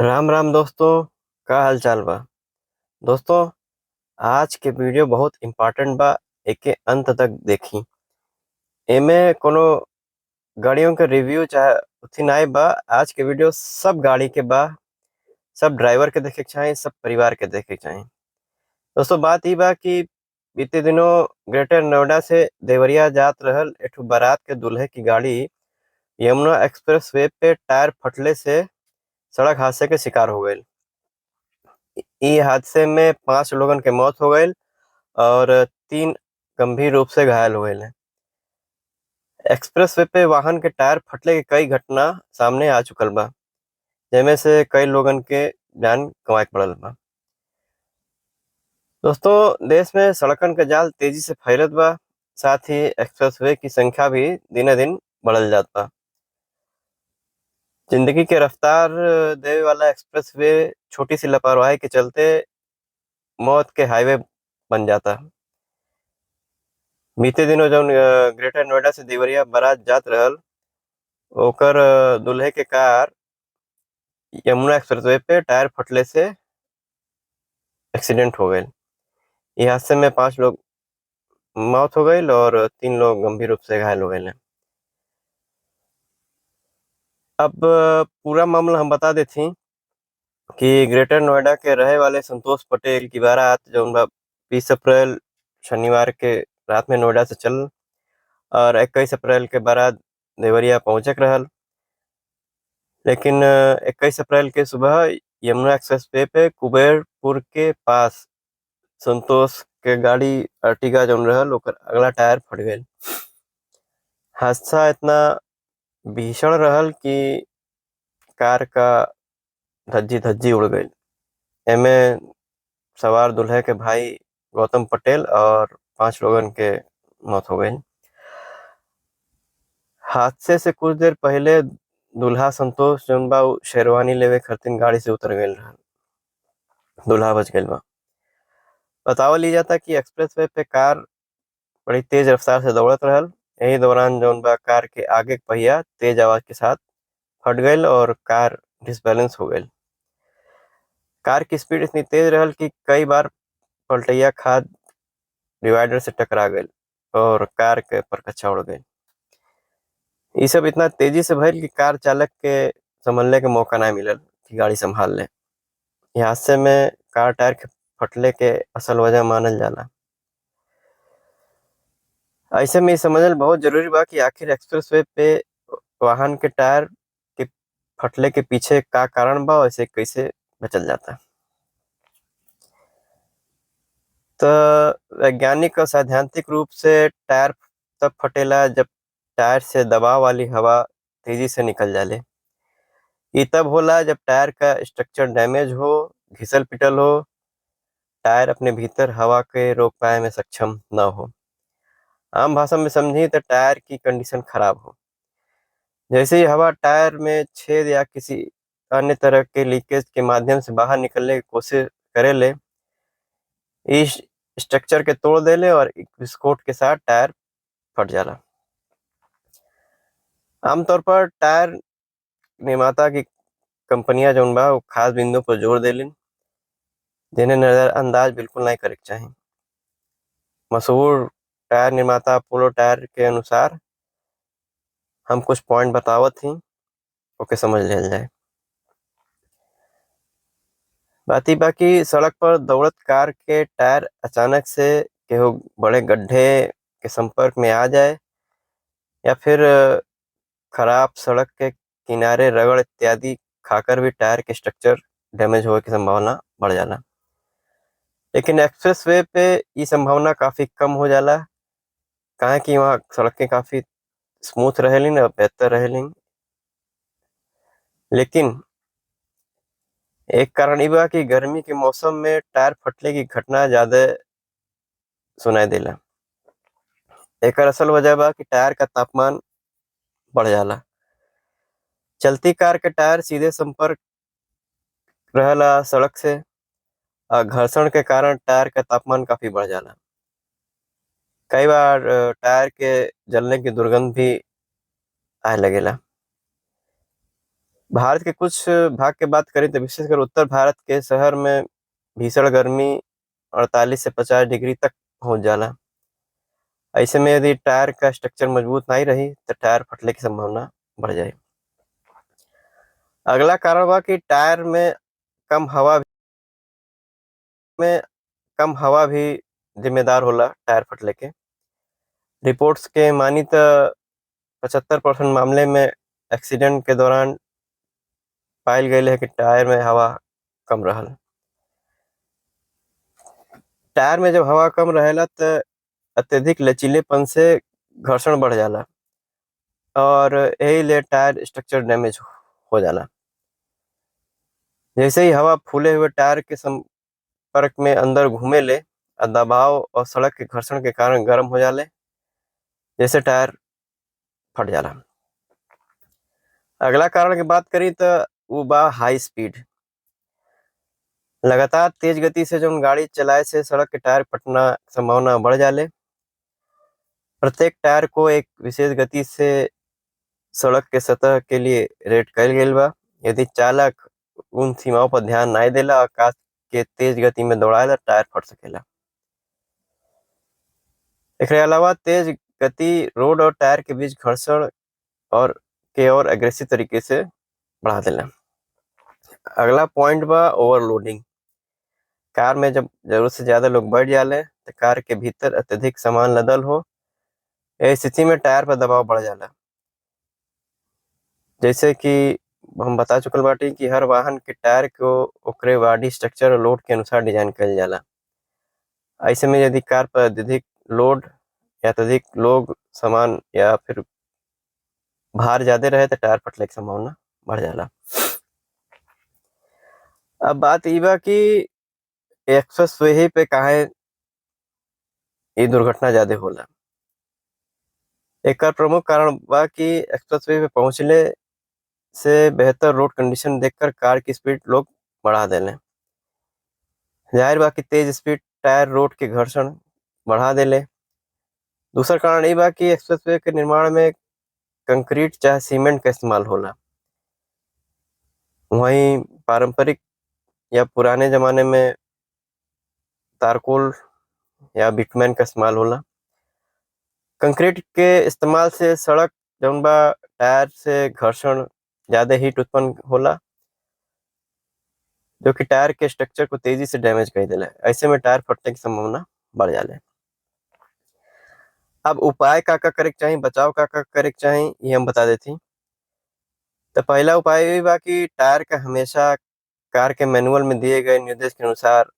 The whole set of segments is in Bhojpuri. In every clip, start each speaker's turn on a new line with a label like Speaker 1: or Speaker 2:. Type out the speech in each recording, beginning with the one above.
Speaker 1: राम राम दोस्तों। का हाल चाल बा। दोस्तों, आज के वीडियो बहुत इम्पोर्टेंट बा। एके अंत तक देखी। एमे कोनो गाड़ियों के रिव्यू चाहे उथी नाई बा। आज के वीडियो सब गाड़ी के बा। सब ड्राइवर के देखे के चाही, सब परिवार के देखे के चाही। दोस्तों, बात ई बा कि बीते दिनों ग्रेटर नोएडा से देवरिया जात रहल एठो बारात के दूल्हे की गाड़ी यमुना एक्सप्रेस वे पे टायर फटले से सड़क हादसे के शिकार हो गई। ई हादसे में 5 लोगन के मौत हो गई और 3 गंभीर रूप से घायल हुए हैं। एक्सप्रेस वे पे वाहन के टायर फटले के कई घटना सामने आ चुकल बा, जेमे से कई लोगन के जान गंवाए के पड़ल बा। दोस्तों, देश में सड़कन के जाल तेजी से फैलत बा, साथ ही एक्सप्रेस वे की संख्या भी दिने दिन बढ़ल जात बा। जिंदगी के रफ्तार देवे वाला एक्सप्रेस वे छोटी सी लापरवाही के चलते मौत के हाईवे बन जाता। बीते दिनों जौन ग्रेटर नोएडा से देवरिया बारात जात रहल, ओकर दूल्हे के कार यमुना एक्सप्रेसवे पे टायर फटले से एक्सीडेंट हो गई। इस हादसे में 5 लोग मौत हो गई और 3 लोग गंभीर रूप से घायल हो गए हैं। अब पूरा मामला हम बता देती कि ग्रेटर नोएडा के रहे वाले संतोष पटेल की बारात जौन बा 20 अप्रैल शनिवार के रात में नोएडा से चल और 21 अप्रैल के बारात देवरिया पहुंचे के रहल। लेकिन 21 अप्रैल के सुबह यमुना एक्सप्रेस वे पे कुबेरपुर के पास संतोष के गाड़ी अर्टिगा जौन रहल ओकर अगला टायर फट गई। हादसा इतना भीषण रहल कि कार का धज्जी धज्जी उड़ गई। एमे सवार दूल्हे के भाई गौतम पटेल और 5 लोगन के मौत हो गई। हादसे से कुछ देर पहले दूल्हा संतोष जौन बा उ शेरवानी लेवे खातिर गाड़ी से उतर गई रहल। दूल्हा बच गई बा। बतावल ई जाता कि एक्सप्रेस वे पे कार बड़ी तेज रफ्तार से दौड़त रहल। यही दौरान जौन बा कार के आगे के पहिया तेज आवाज के साथ फट गई और कार डिसबैलेंस हो गई। कार की स्पीड इतनी तेज रहल कि कई बार पलटैया खाद डिवाइडर से टकरा गई और कार के परकच्चा उड़ गई। ये सब इतना तेजी से भइल कि कार चालक के संभलने के मौका ना मिलल कि गाड़ी संभाल ले। इस हादसे में कार टायर के फटले के असल वजह मानल जाला। ऐसे में समझल बहुत जरूरी बा कि आखिर एक्सप्रेस वे पे वाहन के टायर के फटले के पीछे का कारण बा और इसे कैसे बचल जाता। तो वैज्ञानिक और सैद्धांतिक रूप से टायर तब फटेला जब टायर से दबाव वाली हवा तेजी से निकल जाले। ये तब होला जब टायर का स्ट्रक्चर डैमेज हो, घिसल पिटल हो, टायर अपने भीतर हवा के रोक पाए में सक्षम न हो। आम भाषा में समझी तो टायर की कंडीशन खराब हो। जैसे ही हवा टायर में छेद या किसी अन्य तरह के लीकेज के माध्यम से बाहर निकलने की कोशिश करे ले, इस स्ट्रक्चर के तोड़ देले और एक विस्फोट के साथ टायर फट जाला। आमतौर पर टायर निर्माता की कंपनियां जौन बा वो खास बिंदु पर जोर देलिन जिन्हें नजरअंदाज बिल्कुल नहीं करे के चाही। मशहूर टायर निर्माता अपोलो टायर के अनुसार हम कुछ पॉइंट बतावत ही ओके समझ लेल जाए। बात ही बाकी सड़क पर दौड़त कार के टायर अचानक से केहू बड़े गड्ढे के संपर्क में आ जाए या फिर खराब सड़क के किनारे रगड़ इत्यादि खाकर भी टायर के स्ट्रक्चर डैमेज होने की संभावना बढ़ जाला। लेकिन एक्सप्रेस वे पे ये संभावना काफी कम हो जाला, काहे कि वहाँ सड़कें काफी स्मूथ रहेलिन और बेहतर रहेलिन। लेकिन एक कारण ई बा कि गर्मी के मौसम में टायर फटले की घटना ज्यादा सुनाई देला। एकर असल वजह बा कि टायर का तापमान बढ़ जाला। चलती कार के टायर सीधे संपर्क रहला सड़क से और घर्षण के कारण टायर का तापमान काफी बढ़ जाला। कई बार टायर के जलने की दुर्गंध भी आए लगेला। भारत के कुछ भाग के बात करें तो विशेषकर उत्तर भारत के शहर में भीषण गर्मी 48 से 50 डिग्री तक पहुंच जाला। ऐसे में यदि टायर का स्ट्रक्चर मजबूत नहीं रही तो टायर फटने की संभावना बढ़ जाए। अगला कारण हुआ कि टायर में कम हवा भी जिम्मेदार होला टायर फटले के। रिपोर्ट्स के मानी तो 75% मामले में एक्सीडेंट के दौरान पायल गए है कि टायर में हवा कम रहल। टायर में जब हवा कम रहेला तो अत्यधिक लचीलेपन से घर्षण बढ़ जाला और यही ले टायर स्ट्रक्चर डैमेज हो जाला। जैसे ही हवा फूले हुए टायर के संपर्क में अंदर घूमे ले और दबाव और सड़क के घर्षण के कारण गर्म हो जाले, जैसे टायर फट जाला। अगला कारण की बात करी तो वो बा हाई स्पीड। लगातार तेज गति से जो गाड़ी चलाए से सड़क के टायर फटना संभावना बढ़ जाले। प्रत्येक टायर को एक विशेष गति से सड़क के सतह के लिए रेट कइल गइल बा। यदि चालक उन सीमाओं पर ध्यान नहीं देला और कार के तेज गति में दौड़ाएला टायर फट सकेला। एकरे अलावा तेज गति रोड और टायर के बीच घर्षण और अग्रेसिव तरीके से बढ़ा देला। अगला पॉइंट बा ओवरलोडिंग। कार में जब जरूरत से ज्यादा लोग बैठ जाले तो कार के भीतर अत्यधिक सामान लदल हो, इस स्थिति में टायर पर दबाव बढ़ जाला। जैसे कि हम बता चुकल बाटी कि हर वाहन के टायर को ओकरे बॉडी स्ट्रक्चर और लोड के अनुसार डिजाइन कइल जाला। ऐसे में यदि कार पर अत्यधिक लोड या अत्यधिक लोग सामान या फिर भार ज्यादा रहे तो टायर फटने की संभावना बढ़ जाला। अब बात ई बा कि एक्सप्रेस वे पे काहे ये दुर्घटना ज्यादा होला। एक प्रमुख कारण बा कि एक्सप्रेस वे पे पहुंचले से बेहतर रोड कंडीशन देखकर कार की स्पीड लोग बढ़ा देले। जाहिर बा कि तेज स्पीड टायर रोड के घर्षण बढ़ा देले। दूसरा कारण ये बा कि एक्सप्रेस वे के निर्माण में कंक्रीट चाहे सीमेंट का इस्तेमाल होला। वहीं पारंपरिक या पुराने जमाने में तारकोल या बिटमैन का इस्तेमाल होला। कंक्रीट के इस्तेमाल से सड़क जौन बा टायर से घर्षण ज्यादा हीट उत्पन्न होला, जो कि टायर के स्ट्रक्चर को तेजी से डैमेज कर देला। ऐसे में टायर फटने की संभावना बढ़ जाले। अब उपाय का करे के चाही, बचाव का करे के चाही, ये हम बता देती। तो पहला उपाय ये बा कि टायर का हमेशा कार के मैनुअल में दिए गए निर्देश के अनुसार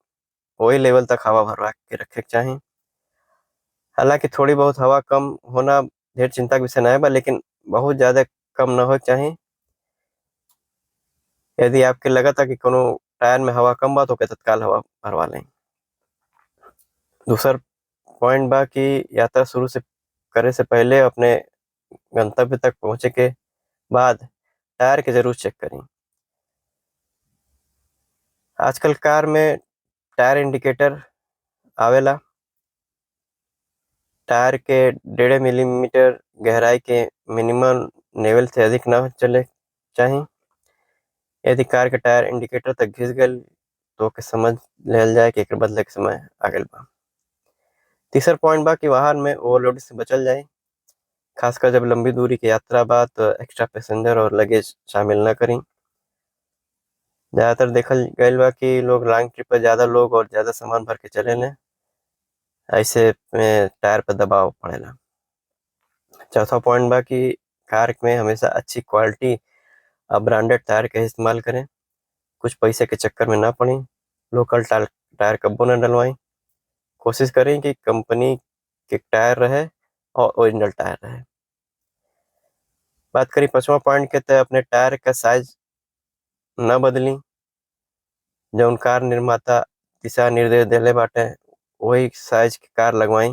Speaker 1: वही लेवल तक हवा भरवा के रखे के चाही। हालांकि थोड़ी बहुत हवा कम होना ढेर चिंता का विषय नहीं बा, लेकिन बहुत ज्यादा कम न हो चाही। यदि आपके लगा था कि कोनो टायर में हवा कम बा तो ओके तत्काल हवा भरवा लें। दूसरा पॉइंट बा कि यात्रा शुरू से करे से पहले अपने गंतव्य तक पहुंचे के बाद टायर के जरूर चेक करें। आजकल कार में टायर इंडिकेटर आवेला। टायर के 1.5 मिलीमीटर गहराई के मिनिमम लेवल से अधिक न चले चाहिए। यदि कार के टायर इंडिकेटर तक घिस गए तो के समझ लेल जाए कि एकर बदले के समय आ गइल बा। तीसरा पॉइंट बा कि वाहन में ओवरलोड से बचल जाए। खासकर जब लंबी दूरी की यात्रा बा तो एक्स्ट्रा पैसेंजर और लगेज शामिल न करें। ज्यादातर देखल गइल बा कि लोग लॉन्ग ट्रिप पर ज्यादा लोग और ज्यादा सामान भर के चले ले, ऐसे में टायर पर दबाव पड़ेला। चौथा पॉइंट बा कि कार में हमेशा अच्छी क्वालिटी और ब्रांडेड टायर का इस्तेमाल करें। कुछ पैसे के चक्कर में ना पड़ें। लोकल टायर कब्बो न डलवाएं। कोशिश करें कि कंपनी के टायर रहे और ओरिजिनल टायर रहे। बात करी पांचवा पॉइंट के, तो अपने टायर का साइज न बदली। जौन कार निर्माता दिशा निर्देश देले बाटे वही साइज की कार लगवाई।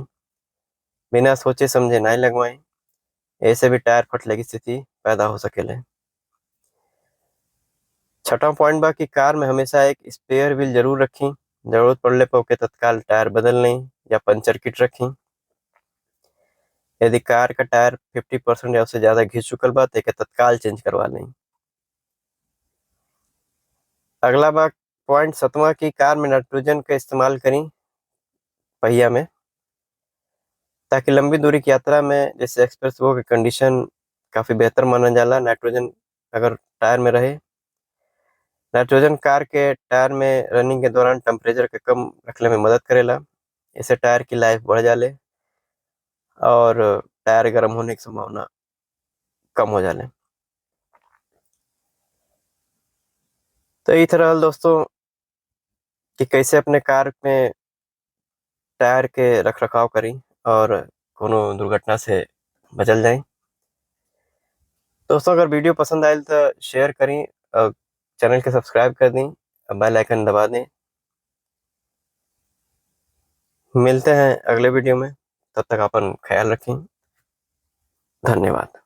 Speaker 1: बिना सोचे समझे नहीं लगवाई, ऐसे भी टायर फटने की स्थिति पैदा हो सकेले। छठा पॉइंट बा कि कार में हमेशा एक स्पेयर व्हील जरूर रखी। जरूरत पड़ने पर ओके तत्काल टायर बदल लें या पंचर किट रखी। यदि कार का टायर 50% या उससे ज्यादा घिस चुकल बा तो एके तत्काल चेंज करवा लें। अगला बात पॉइंट 7वां की कार में नाइट्रोजन का इस्तेमाल करें पहिया में, ताकि लंबी दूरी की यात्रा में जैसे एक्सप्रेस वो की कंडीशन काफ़ी बेहतर माना जाला नाइट्रोजन अगर टायर में रहे। नाइट्रोजन कार के टायर में रनिंग के दौरान टेम्परेचर के कम रखने में मदद करेला। इससे टायर की लाइफ बढ़ जाले और टायर गर्म होने की संभावना कम हो जाले। तो इस तरह दोस्तों कि कैसे अपने कार में टायर के रख रखाव करी और कोनो दुर्घटना से बचल जाए। दोस्तों अगर वीडियो पसंद आयल तो शेयर करें और चैनल के सब्सक्राइब कर दें और बेल आइकन दबा दें। मिलते हैं अगले वीडियो में, तब तक अपन ख्याल रखें। धन्यवाद।